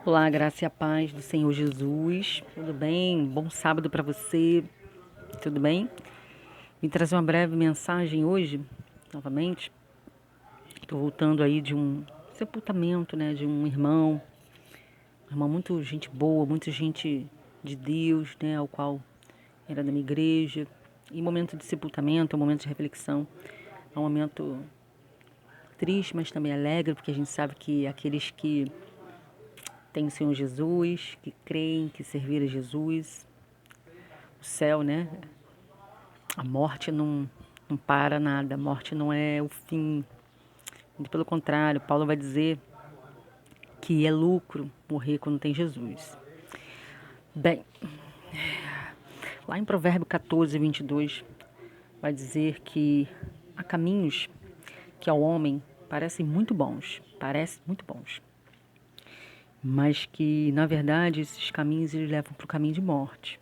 Olá, graça e a paz do Senhor Jesus. Tudo bem? Bom sábado para você. Tudo bem? Vim trazer uma breve mensagem hoje, novamente. Estou voltando aí de um sepultamento, né, de um irmão muito gente boa, muita gente de Deus, né, ao qual era da minha igreja. E momento de sepultamento, é um momento de reflexão, é um momento triste, mas também alegre, porque a gente sabe que aqueles que têm o Senhor Jesus, que creem, que serviram a Jesus, o céu, né? A morte não para nada, a morte não é o fim. Muito pelo contrário, Paulo vai dizer que é lucro morrer quando tem Jesus. Bem, lá em Provérbio 14, 22, vai dizer que há caminhos que ao homem parecem muito bons, mas que, na verdade, esses caminhos eles levam para o caminho de morte.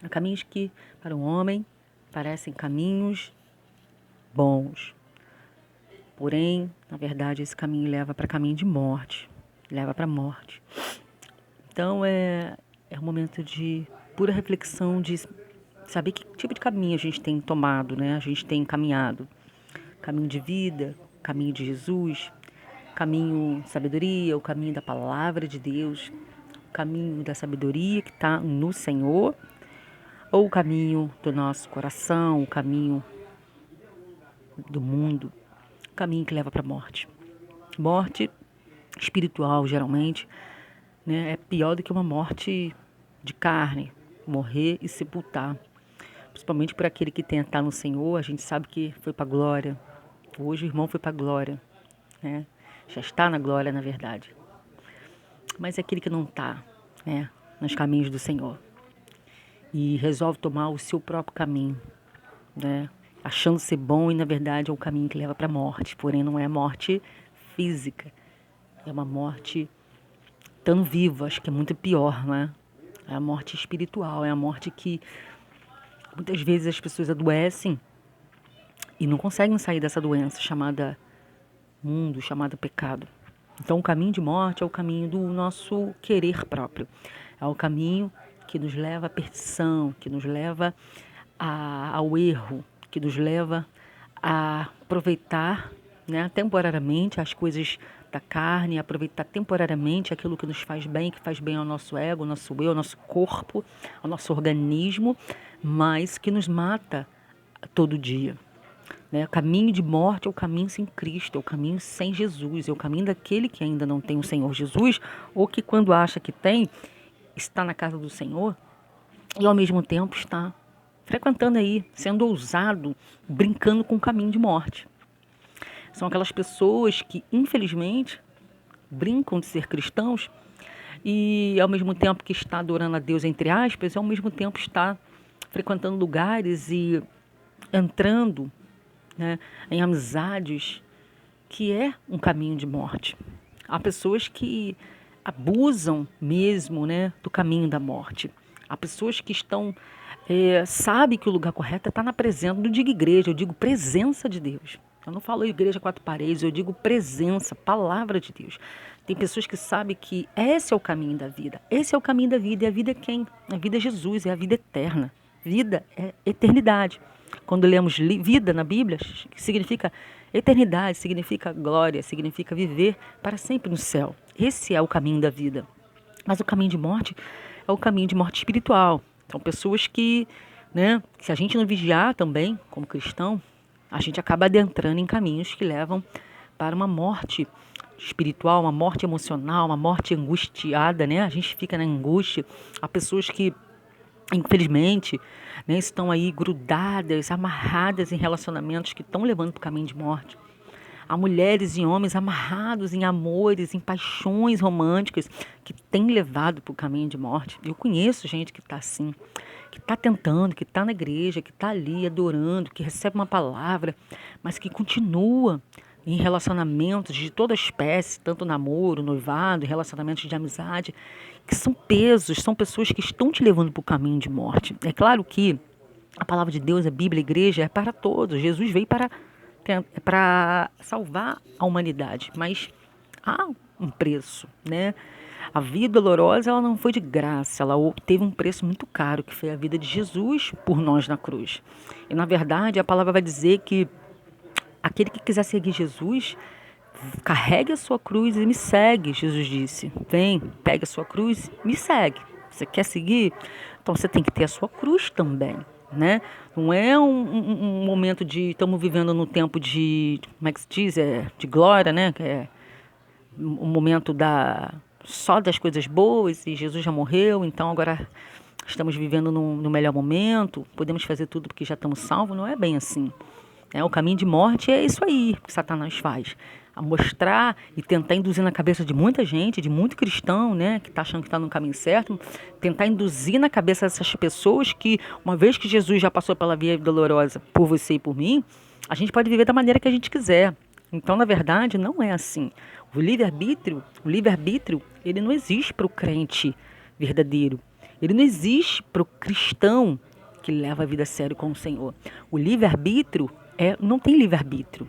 Há caminhos que, para o homem, parecem caminhos bons, porém, na verdade, esse caminho leva para caminho de morte, leva para a morte. Então, é um momento de pura reflexão, de saber que tipo de caminho a gente tem tomado, né? A gente tem caminhado. Caminho de vida, caminho de Jesus, caminho de sabedoria, o caminho da palavra de Deus, o caminho da sabedoria que está no Senhor, ou o caminho do nosso coração, o caminho do mundo, o caminho que leva para a morte. Morte espiritual, geralmente, né, é pior do que uma morte de carne, morrer e sepultar. Principalmente por aquele que tem estar no Senhor, a gente sabe que foi para a glória. Hoje o irmão foi para a glória, né? Já está na glória, na verdade. Mas é aquele que não está, né, nos caminhos do Senhor e resolve tomar o seu próprio caminho, né, achando ser bom e na verdade é o caminho que leva para a morte. Porém não é a morte física, é uma morte estando vivo, acho que é muito pior, né? É a morte espiritual, é a morte que muitas vezes as pessoas adoecem e não conseguem sair dessa doença chamada mundo, chamada pecado. Então o caminho de morte é o caminho do nosso querer próprio. É o caminho que nos leva à perdição, que nos leva ao erro, que nos leva a aproveitar, né, temporariamente as coisas da carne, aproveitar temporariamente aquilo que nos faz bem, que faz bem ao nosso ego, ao nosso eu, ao nosso corpo, ao nosso organismo, mas que nos mata todo dia. Né? O caminho de morte é o caminho sem Cristo, é o caminho sem Jesus, é o caminho daquele que ainda não tem o Senhor Jesus, ou que quando acha que tem, está na casa do Senhor e ao mesmo tempo está frequentando aí, sendo ousado, brincando com o caminho de morte. São aquelas pessoas que, infelizmente, brincam de ser cristãos e ao mesmo tempo que está adorando a Deus, entre aspas, ao mesmo tempo está frequentando lugares e entrando, né, em amizades que é um caminho de morte. Há pessoas que abusam mesmo, né, do caminho da morte. Há pessoas que estão, sabem que o lugar correto é estar na presença, não digo igreja, eu digo presença de Deus. Eu não falo igreja quatro paredes, eu digo presença, palavra de Deus. Tem pessoas que sabem que esse é o caminho da vida. Esse é o caminho da vida. E a vida é quem? A vida é Jesus, é a vida eterna. Vida é eternidade. Quando lemos vida na Bíblia, significa eternidade, significa glória, significa viver para sempre no céu. Esse é o caminho da vida. Mas o caminho de morte é o caminho de morte espiritual. São pessoas que, né, se a gente não vigiar também, como cristão, a gente acaba adentrando em caminhos que levam para uma morte espiritual, uma morte emocional, uma morte angustiada, né? A gente fica na angústia. Há pessoas que, infelizmente, né, estão aí grudadas, amarradas em relacionamentos que estão levando para o caminho de morte. Há mulheres e homens amarrados em amores, em paixões românticas que têm levado para o caminho de morte. Eu conheço gente que está assim, que está tentando, que está na igreja, que está ali adorando, que recebe uma palavra, mas que continua em relacionamentos de toda espécie, tanto namoro, noivado, relacionamentos de amizade, que são pesos, são pessoas que estão te levando para o caminho de morte. É claro que a palavra de Deus, a Bíblia, a igreja é para todos. Jesus veio para salvar a humanidade, mas há um preço, né? A vida dolorosa, ela não foi de graça, ela teve um preço muito caro, que foi a vida de Jesus por nós na cruz. E na verdade, a palavra vai dizer que aquele que quiser seguir Jesus, carregue a sua cruz e me segue, Jesus disse. Vem, pegue a sua cruz, me segue. Você quer seguir? Então você tem que ter a sua cruz também, né? Não é um momento de... Estamos vivendo no tempo de... Como é que se diz? De glória, né? Que é um momento só das coisas boas e Jesus já morreu, então agora estamos vivendo no melhor momento, podemos fazer tudo porque já estamos salvos. Não é bem assim. O caminho de morte é isso aí que Satanás faz. A mostrar e tentar induzir na cabeça de muita gente, de muito cristão, né, que está achando que está no caminho certo, tentar induzir na cabeça dessas pessoas que, uma vez que Jesus já passou pela via dolorosa por você e por mim, a gente pode viver da maneira que a gente quiser. Então, na verdade, não é assim. O livre-arbítrio, ele não existe para o crente verdadeiro. Ele não existe para o cristão que leva a vida a sério com o Senhor. O livre-arbítrio não tem livre-arbítrio.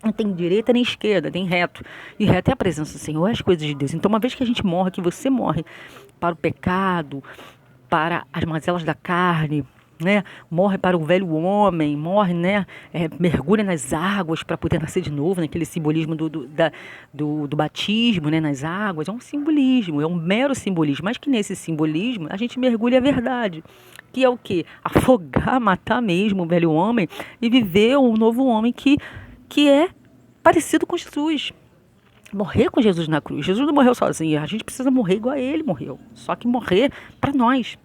Não tem direita nem esquerda, tem reto. E reto é a presença do Senhor, é as coisas de Deus. Então, uma vez que a gente morre, que você morre para o pecado, para as mazelas da carne, né? Morre para o velho homem, morre, né? Mergulha nas águas para poder nascer de novo, naquele simbolismo do batismo, né? Nas águas. É um simbolismo, é um mero simbolismo. Mas que nesse simbolismo a gente mergulha a verdade. Que é o quê? Afogar, matar mesmo o velho homem e viver um novo homem que é parecido com Jesus. Morrer com Jesus na cruz. Jesus não morreu sozinho. A gente precisa morrer igual a ele morreu. Só que morrer para nós.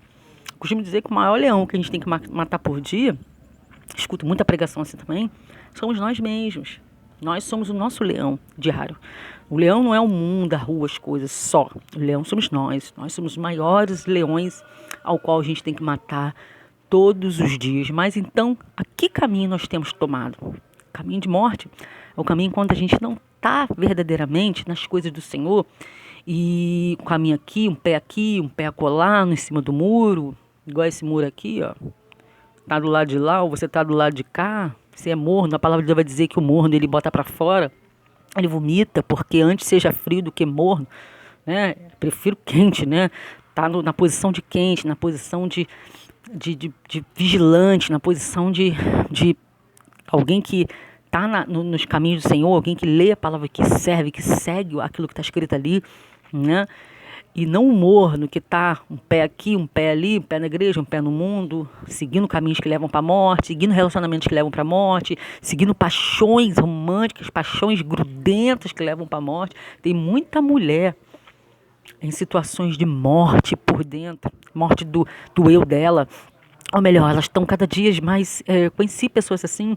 Costumo dizer que o maior leão que a gente tem que matar por dia, escuto muita pregação assim também, somos nós mesmos. Nós somos o nosso leão diário. O leão não é o mundo, a rua, as coisas, só. O leão somos nós. Nós somos os maiores leões ao qual a gente tem que matar todos os dias. Mas então, a que caminho nós temos tomado? O caminho de morte é o caminho quando a gente não está verdadeiramente nas coisas do Senhor e um caminho aqui, um pé acolá, em cima do muro, igual esse muro aqui, ó. Tá do lado de lá ou você tá do lado de cá, você é morno. A palavra de Deus vai dizer que o morno ele bota para fora, ele vomita, porque antes seja frio do que morno, né? Prefiro quente, né? Tá na posição de quente, na posição de vigilante, na posição de alguém que está nos caminhos do Senhor, alguém que lê a palavra, que serve, que segue aquilo que está escrito ali, né? E não o morno que está um pé aqui, um pé ali, um pé na igreja, um pé no mundo, seguindo caminhos que levam para a morte, seguindo relacionamentos que levam para a morte, seguindo paixões românticas, paixões grudentas que levam para a morte. Tem muita mulher em situações de morte por dentro, morte do eu dela. Ou melhor, elas estão cada dia mais... conheci pessoas assim...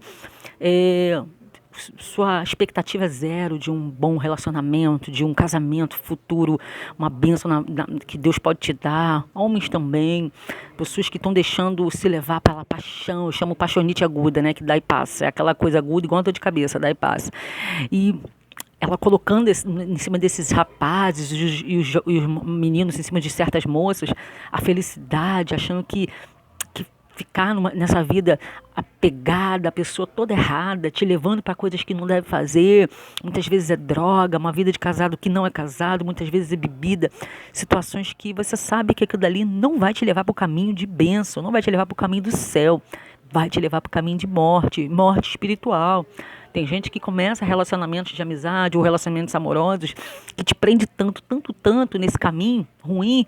sua expectativa é zero de um bom relacionamento, de um casamento futuro, uma bênção que Deus pode te dar. Homens também, pessoas que estão deixando se levar pela paixão. Eu chamo paixonite aguda, né? Que dá e passa. É aquela coisa aguda igual a dor de cabeça, dá e passa. E ela colocando em cima desses rapazes e os meninos em cima de certas moças a felicidade, achando que ficar nessa vida apegada, a pessoa toda errada, te levando para coisas que não deve fazer. Muitas vezes é droga, uma vida de casado que não é casado, muitas vezes é bebida. Situações que você sabe que aquilo dali não vai te levar para o caminho de bênção, não vai te levar para o caminho do céu, vai te levar para o caminho de morte espiritual. Tem gente que começa relacionamentos de amizade ou relacionamentos amorosos que te prende tanto nesse caminho ruim,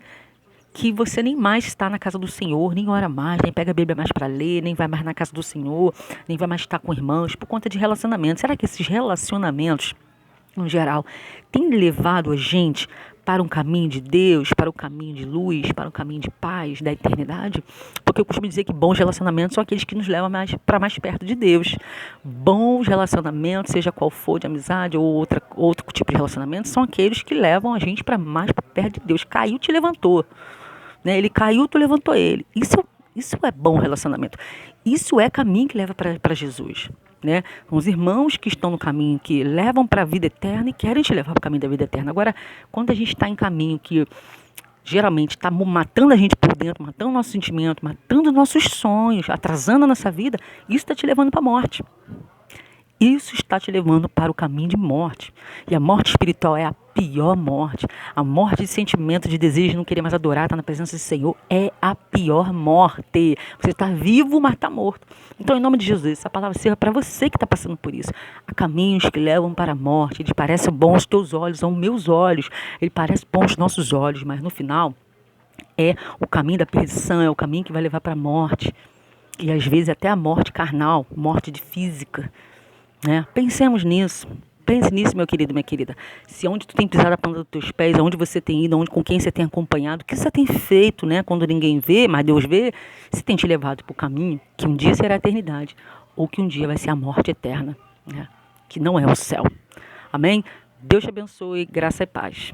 que você nem mais está na casa do Senhor, nem ora mais, nem pega a Bíblia mais para ler, nem vai mais na casa do Senhor, nem vai mais estar com irmãos, por conta de relacionamentos. Será que esses relacionamentos, no geral, têm levado a gente para um caminho de Deus, para o caminho de luz, para o caminho de paz, da eternidade? Porque eu costumo dizer que bons relacionamentos são aqueles que nos levam para mais perto de Deus. Bons relacionamentos, seja qual for, de amizade ou outro tipo de relacionamento, são aqueles que levam a gente para mais perto de Deus. Caiu, te levantou. Né? Ele caiu, tu levantou ele. Isso é bom relacionamento. Isso é caminho que leva para Jesus. Né? Os irmãos que estão no caminho, que levam para a vida eterna e querem te levar para o caminho da vida eterna. Agora, quando a gente está em caminho que geralmente está matando a gente por dentro, matando o nosso sentimento, matando nossos sonhos, atrasando a nossa vida, isso está te levando para a morte. Isso está te levando para o caminho de morte. E a morte espiritual é a pior morte. A morte de sentimento, de desejo de não querer mais adorar, estar na presença do Senhor, é a pior morte. Você está vivo, mas está morto. Então, em nome de Jesus, essa palavra serve para você que está passando por isso. Há caminhos que levam para a morte. Eles parecem bons aos teus olhos, aos meus olhos. Ele parece bom aos nossos olhos, mas no final é o caminho da perdição, é o caminho que vai levar para a morte. E às vezes até a morte carnal, morte de física. Né? Pensemos nisso. Pense nisso, meu querido, minha querida. Se onde tu tem pisado a planta dos teus pés, aonde você tem ido, com quem você tem acompanhado, o que você tem feito, né? Quando ninguém vê, mas Deus vê, se tem te levado para o caminho que um dia será a eternidade, ou que um dia vai ser a morte eterna, né? Que não é o céu. Amém? Deus te abençoe, graça e paz.